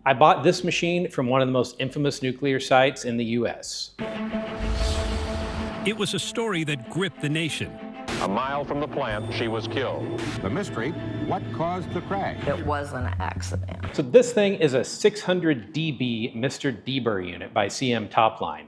I bought this machine from one of the most infamous nuclear sites in the US. It was a story that gripped the nation. A mile from the plant, she was killed. The mystery, what caused the crash? It was an accident. So this thing is a 600 dB Mr. Deburr unit by CM Topline.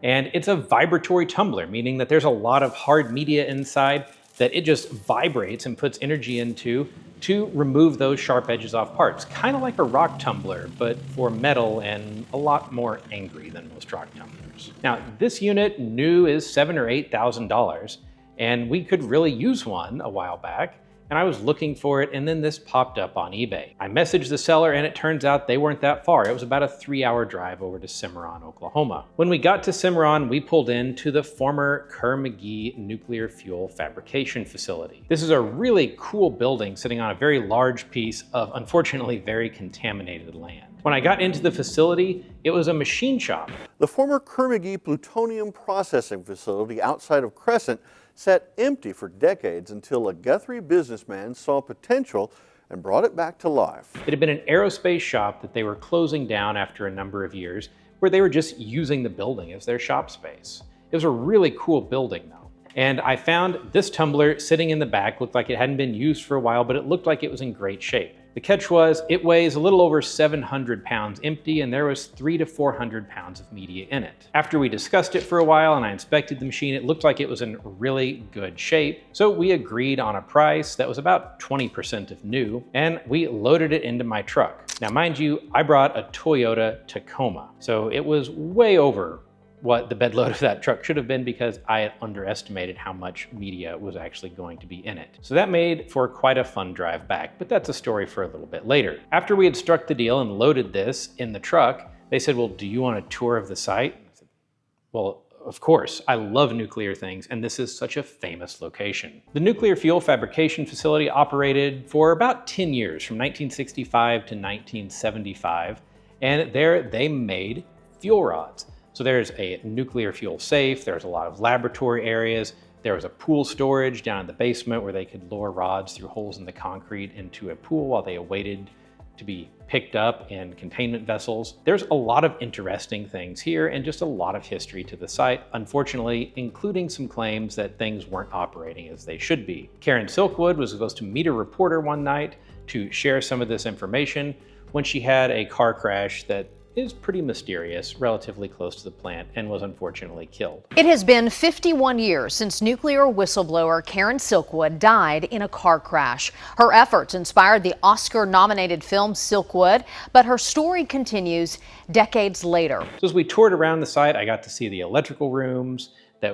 And it's a vibratory tumbler, meaning that there's a lot of hard media inside that it just vibrates and puts energy into to remove those sharp edges off parts. Kind of like a rock tumbler, but for metal and a lot more angry than most rock tumblers. Now, this unit new is $7,000 or $8,000, and we could really use one a while back. And I was looking for it, and then this popped up on eBay. I messaged the seller, and it turns out they weren't that far. It was about a 3-hour drive over to Cimarron, Oklahoma. When we got to Cimarron, we pulled into the former Kerr-McGee Nuclear Fuel Fabrication Facility. This is a really cool building sitting on a very large piece of, unfortunately, very contaminated land. When I got into the facility, it was a machine shop. The former Kerr-McGee plutonium processing facility outside of Crescent sat empty for decades until a Guthrie businessman saw potential and brought it back to life. It had been an aerospace shop that they were closing down after a number of years, where they were just using the building as their shop space. It was a really cool building though. And I found this tumbler sitting in the back, looked like it hadn't been used for a while, but it looked like it was in great shape. The catch was, it weighs a little over 700 pounds empty, and there was 300 to 400 pounds of media in it. After we discussed it for a while and I inspected the machine, it looked like it was in really good shape. So we agreed on a price that was about 20% of new, and we loaded it into my truck. Now, mind you, I brought a Toyota Tacoma, so it was way over what the bed load of that truck should have been because I had underestimated how much media was actually going to be in it. So that made for quite a fun drive back, but that's a story for a little bit later. After we had struck the deal and loaded this in the truck, they said, well, do you want a tour of the site? I said, well, of course, I love nuclear things, and this is such a famous location. The Nuclear Fuel Fabrication Facility operated for about 10 years, from 1965 to 1975, and there they made fuel rods. So there's a nuclear fuel safe, there's a lot of laboratory areas, there was a pool storage down in the basement where they could lower rods through holes in the concrete into a pool while they awaited to be picked up in containment vessels. There's a lot of interesting things here and just a lot of history to the site, unfortunately, including some claims that things weren't operating as they should be. Karen Silkwood was supposed to meet a reporter one night to share some of this information when she had a car crash that is pretty mysterious, relatively close to the plant, and was unfortunately killed. It has been 51 years since nuclear whistleblower Karen Silkwood died in a car crash. Her efforts inspired the Oscar-nominated film Silkwood, but her story continues decades later. So as we toured around the site, I got to see the electrical rooms,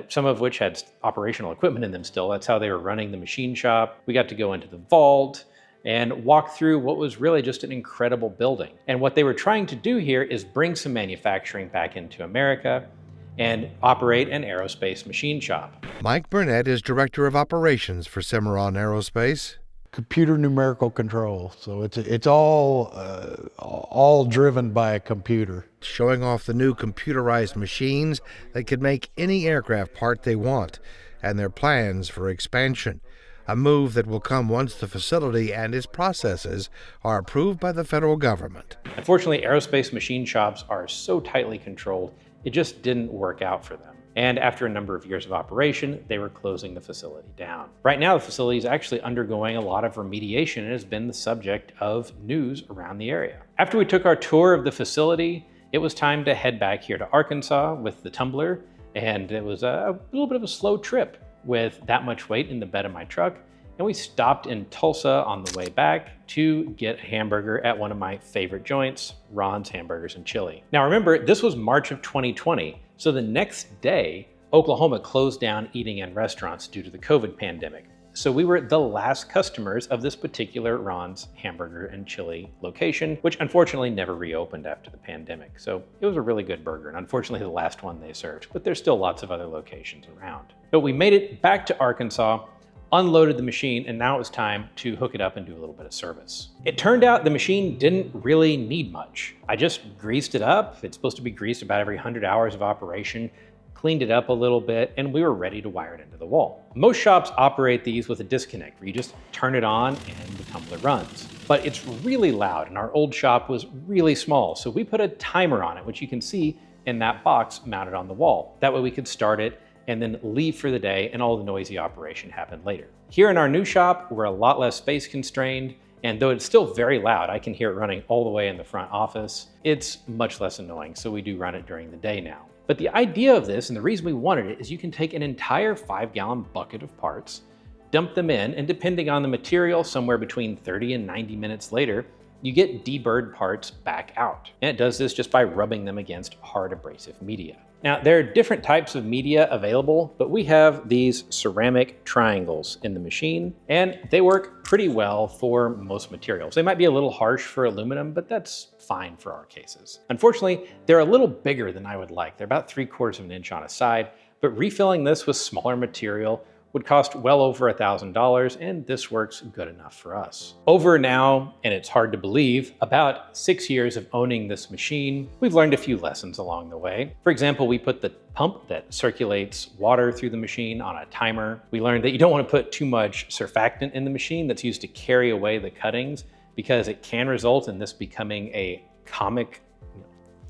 some of which had operational equipment in them still. That's how they were running the machine shop. We got to go into the vault and walk through what was really just an incredible building. And what they were trying to do here is bring some manufacturing back into America and operate an aerospace machine shop. Mike Burnett is Director of Operations for Cimarron Aerospace. Computer numerical control, so it's all driven by a computer. Showing off the new computerized machines that could make any aircraft part they want, and their plans for expansion. A move that will come once the facility and its processes are approved by the federal government. Unfortunately, aerospace machine shops are so tightly controlled, it just didn't work out for them. And after a number of years of operation, they were closing the facility down. Right now, the facility is actually undergoing a lot of remediation and has been the subject of news around the area. After we took our tour of the facility, it was time to head back here to Arkansas with the Tumbler, and it was a little bit of a slow trip with that much weight in the bed of my truck. And we stopped in Tulsa on the way back to get a hamburger at one of my favorite joints, Ron's Hamburgers and Chili. Now remember, this was March of 2020. So the next day, Oklahoma closed down eating in restaurants due to the COVID pandemic. So we were the last customers of this particular Ron's Hamburger and Chili location, which unfortunately never reopened after the pandemic. So it was a really good burger, and unfortunately the last one they served, but there's still lots of other locations around. But we made it back to Arkansas, unloaded the machine, and now it was time to hook it up and do a little bit of service. It turned out the machine didn't really need much. I just greased it up. It's supposed to be greased about every 100 hours of operation, cleaned it up a little bit, and we were ready to wire it into the wall. Most shops operate these with a disconnect where you just turn it on and the tumbler runs. But it's really loud, and our old shop was really small, so we put a timer on it, which you can see in that box mounted on the wall. That way we could start it and then leave for the day, and all the noisy operation happened later. Here in our new shop, we're a lot less space constrained, and though it's still very loud, I can hear it running all the way in the front office, it's much less annoying, so we do run it during the day now. But the idea of this, and the reason we wanted it, is you can take an entire 5-gallon bucket of parts, dump them in, and depending on the material, somewhere between 30 and 90 minutes later, you get deburred parts back out. And it does this just by rubbing them against hard abrasive media. Now, there are different types of media available, but we have these ceramic triangles in the machine, and they work pretty well for most materials. They might be a little harsh for aluminum, but that's fine for our cases. Unfortunately, they're a little bigger than I would like. They're about 3/4 of an inch on a side, but refilling this with smaller material would cost well over $1,000, and this works good enough for us. Over now, and it's hard to believe, about 6 years of owning this machine, we've learned a few lessons along the way. For example, we put the pump that circulates water through the machine on a timer. We learned that you don't want to put too much surfactant in the machine that's used to carry away the cuttings, because it can result in this becoming a comic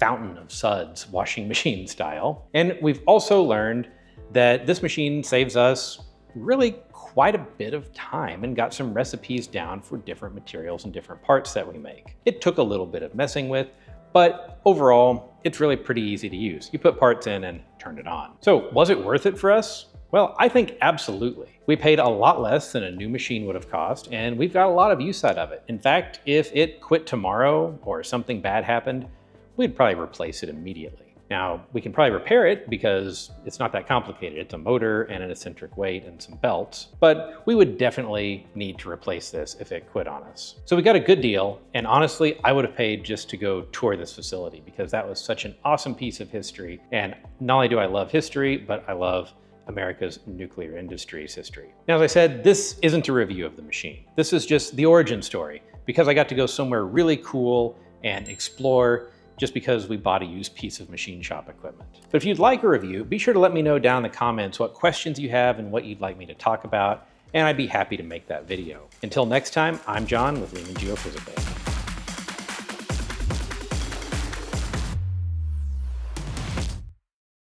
fountain of suds, washing machine style. And we've also learned that this machine saves us really quite a bit of time, and got some recipes down for different materials and different parts that we make. It took a little bit of messing with, but overall, it's really pretty easy to use. You put parts in and turn it on. So was it worth it for us? Well, I think absolutely. We paid a lot less than a new machine would have cost, and we've got a lot of use out of it. In fact, if it quit tomorrow or something bad happened, we'd probably replace it immediately. Now, we can probably repair it because it's not that complicated. It's a motor and an eccentric weight and some belts, but we would definitely need to replace this if it quit on us. So we got a good deal, and honestly, I would have paid just to go tour this facility because that was such an awesome piece of history. And not only do I love history, but I love America's nuclear industry's history. Now, as I said, this isn't a review of the machine. This is just the origin story, because I got to go somewhere really cool and explore just because we bought a used piece of machine shop equipment. But if you'd like a review, be sure to let me know down in the comments what questions you have and what you'd like me to talk about, and I'd be happy to make that video. Until next time, I'm John with Leeman Geophysical.